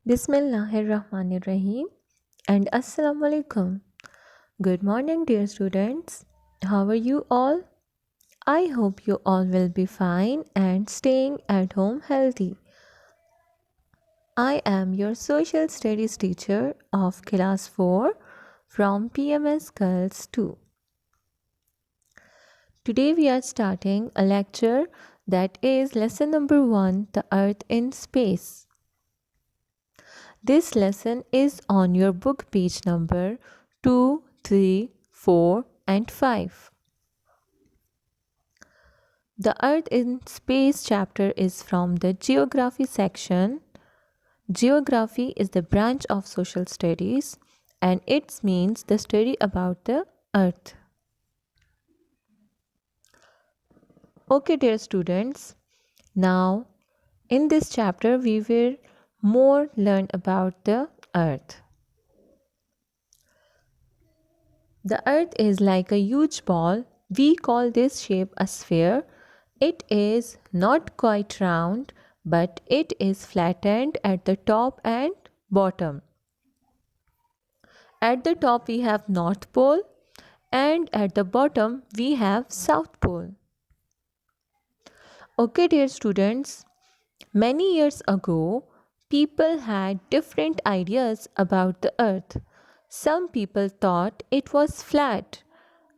Bismillahirrahmanirrahim and Assalamu alaikum. Good morning, dear students. How are you all? I hope you all will be fine and staying at home healthy. I am your social studies teacher of class 4 from PMGHS-II. Today we are starting a lecture that is lesson number 1, the Earth in Space. This lesson is on your book page number 2, 3, 4 and 5. The Earth in Space chapter is from the Geography section. Geography is the branch of social studies and it means the study about the Earth. Okay, dear students, now in this chapter we will more learn about the Earth. The Earth is like a huge ball. We call this shape a sphere. It is not quite round, but it is flattened at the top and bottom. At the top we have North Pole and at the bottom we have South Pole. Okay, dear students, many years ago, people had different ideas about the earth. Some people thought it was flat,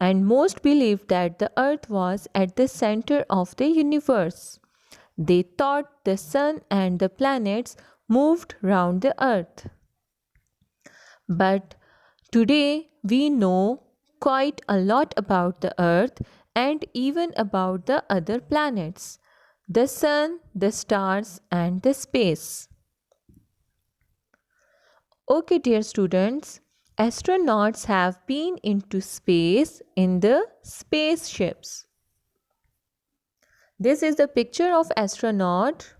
and most believed that the earth was at the center of the universe. They thought the sun and the planets moved round the earth. But today we know quite a lot about the earth and even about the other planets, the sun, the stars, and the space. Okay, dear students, astronauts have been into space in the spaceships. This is the picture of astronaut.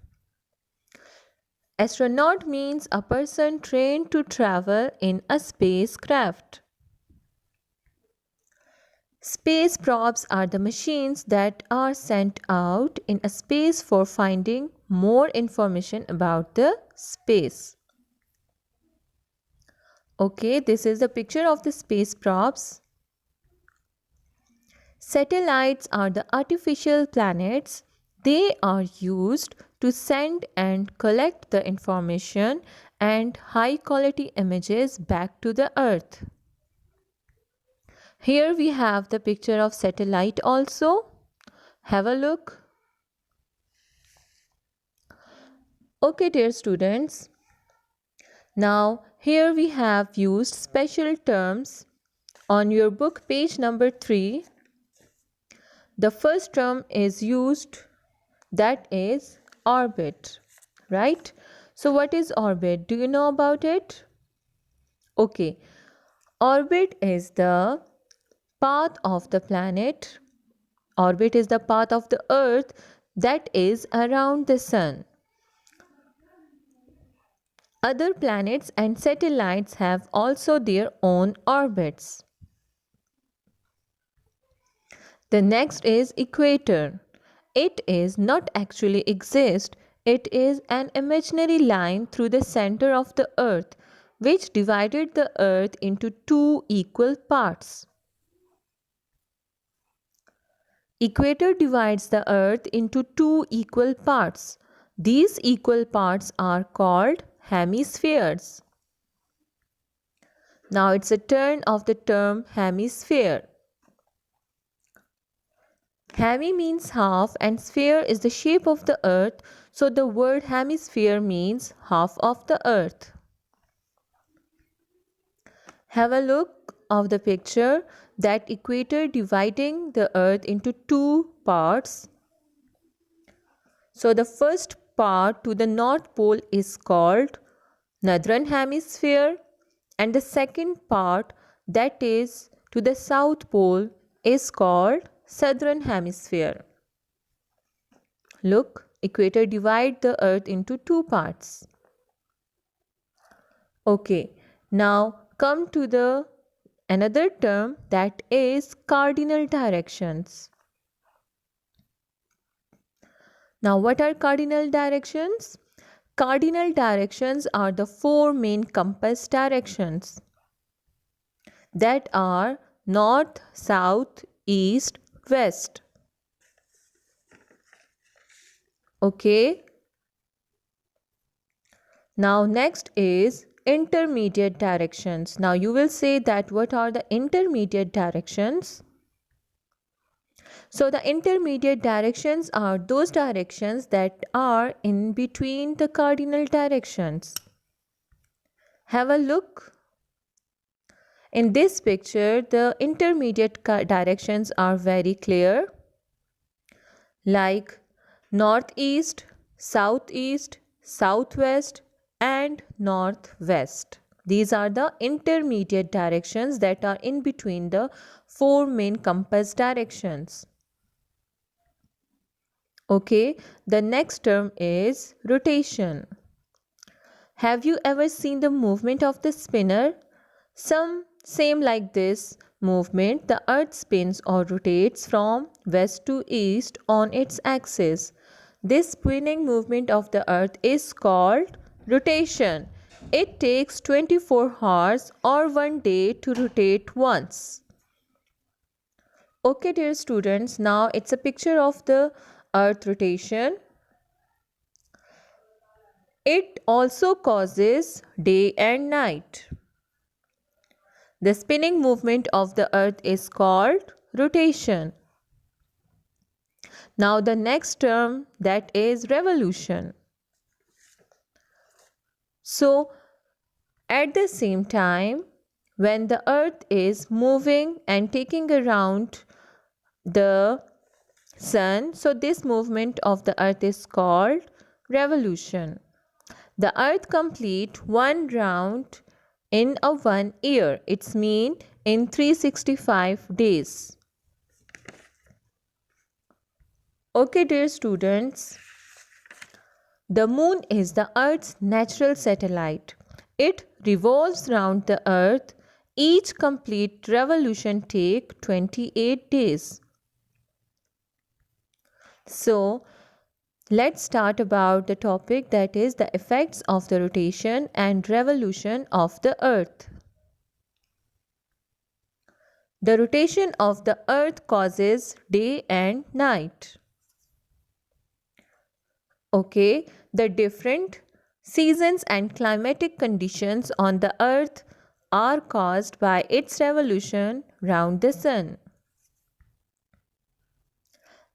Astronaut means a person trained to travel in a spacecraft. Space probes are the machines that are sent out in a space for finding more information about the space. Okay, this is the picture of the space probes. Satellites are the artificial planets. They are used to send and collect the information and high quality images back to the Earth. Here we have the picture of satellite also. Have a look. Okay, dear students. Now here we have used special terms on your book page number 3. The first term is used, that is orbit, right? So what is orbit? Do you know about it? Okay. Orbit is the path of the planet. Orbit is the path of the earth that is around the sun. Other planets and satellites have also their own orbits. The next is equator. It is not actually exist. It is an imaginary line through the center of the earth which divided the earth into two equal parts. Equator divides the earth into two equal parts. These equal parts are called hemispheres. Now it's a turn of the term hemisphere. Hemi means half and sphere is the shape of the earth, so the word hemisphere means half of the earth. Have a look of the picture, that equator dividing the earth into two parts. So the first part to the North Pole is called Northern Hemisphere and the second part that is to the South Pole is called Southern Hemisphere. Look, equator divide the earth into two parts. Okay, now come to the another term, that is cardinal directions. Now what are cardinal directions? Cardinal directions are the four main compass directions that are north, south, east, west. Okay. Now next is intermediate directions. Now you will say that what are the intermediate directions? So the intermediate directions are those directions that are in between the cardinal directions. Have a look. In this picture, the intermediate directions are very clear, like northeast, southeast, southwest, and northwest. These are the intermediate directions that are in between the four main compass directions. Okay, the next term is rotation. Have you ever seen the movement of the spinner? Same like this movement, the earth spins or rotates from west to east on its axis. This spinning movement of the earth is called rotation. It takes 24 hours or 1 day to rotate once. Okay, dear students, now it's a picture of the earth rotation. It also causes day and night. The spinning movement of the earth is called rotation. Now the next term, that is revolution. So at the same time, when the earth is moving and taking around the sun, so this movement of the earth is called revolution. The earth complete one round in a 1 year. It's mean in 365 days. Okay, dear students, the moon is the earth's natural satellite. It revolves round the earth. Each complete revolution takes 28 days. So, let's start about the topic, that is the effects of the rotation and revolution of the earth. The rotation of the earth causes day and night. Okay, the different seasons and climatic conditions on the earth are caused by its revolution round the sun.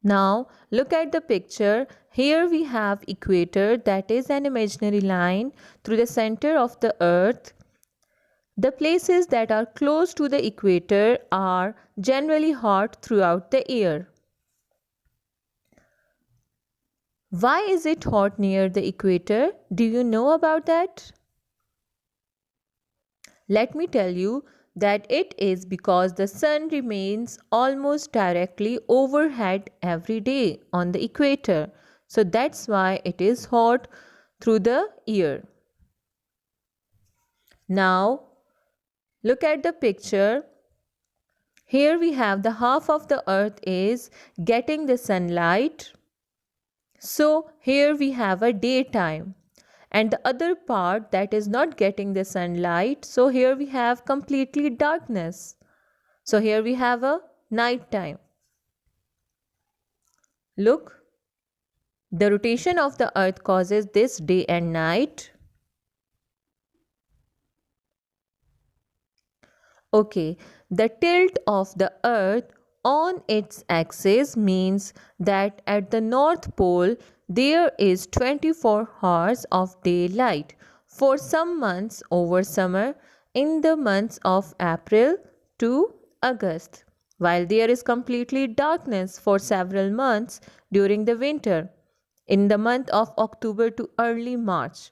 Now look at the picture. Here we have equator, that is an imaginary line through the center of the earth. The places that are close to the equator are generally hot throughout the year. Why is it hot near the equator? Do you know about that? Let me tell you that it is because the sun remains almost directly overhead every day on the equator. So that's why it is hot through the year. Now look at the picture. Here we have the half of the earth is getting the sunlight. So here we have a daytime, and the other part that is not getting the sunlight. So here we have completely darkness. So here we have a night time. Look, the rotation of the earth causes this day and night. Okay, the tilt of the earth on its axis means that at the North Pole there is 24 hours of daylight for some months over summer, in the months of April to August, while there is completely darkness for several months during the winter, in the month of October to early March.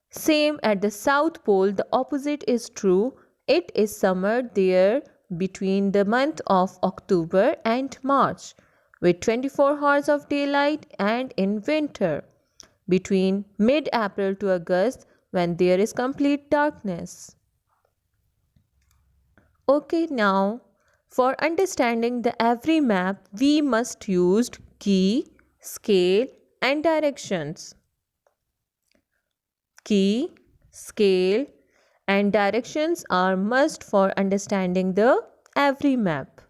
Same at the South Pole, the opposite is true. It is summer there between the month of October and March with 24 hours of daylight, and in winter between mid-April to August when there is complete darkness. Okay, now for understanding the every map we must use key, scale and directions. key, scale, and directions are must for understanding the every map.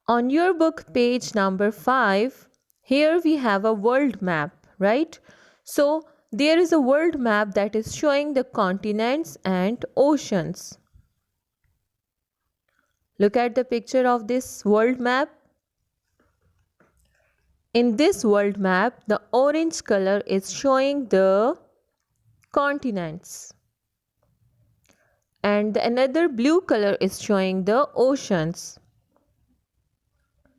On your book page number 5, here we have a world map, right? So there is a world map that is showing the continents and oceans. Look at the picture of this world map. In this world map, the orange color is showing the continents and another blue color is showing the oceans.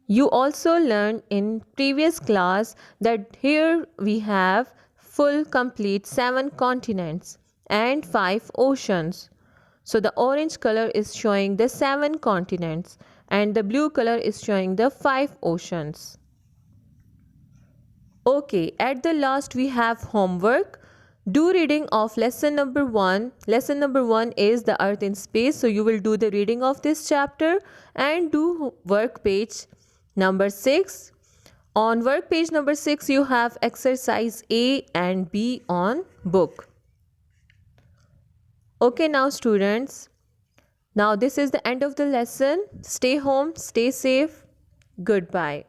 You also learned in previous class that here we have full complete 7 continents and 5 oceans. So the orange color is showing the 7 continents and the blue color is showing the 5 oceans. Okay, at the last we have homework. Do reading of lesson number 1. Lesson number 1 is the earth in space. So you will do the reading of this chapter and do work page number 6. On work page number 6 you have exercise A and B on book. Okay now students. Now this is the end of the lesson. Stay home, stay safe. Goodbye.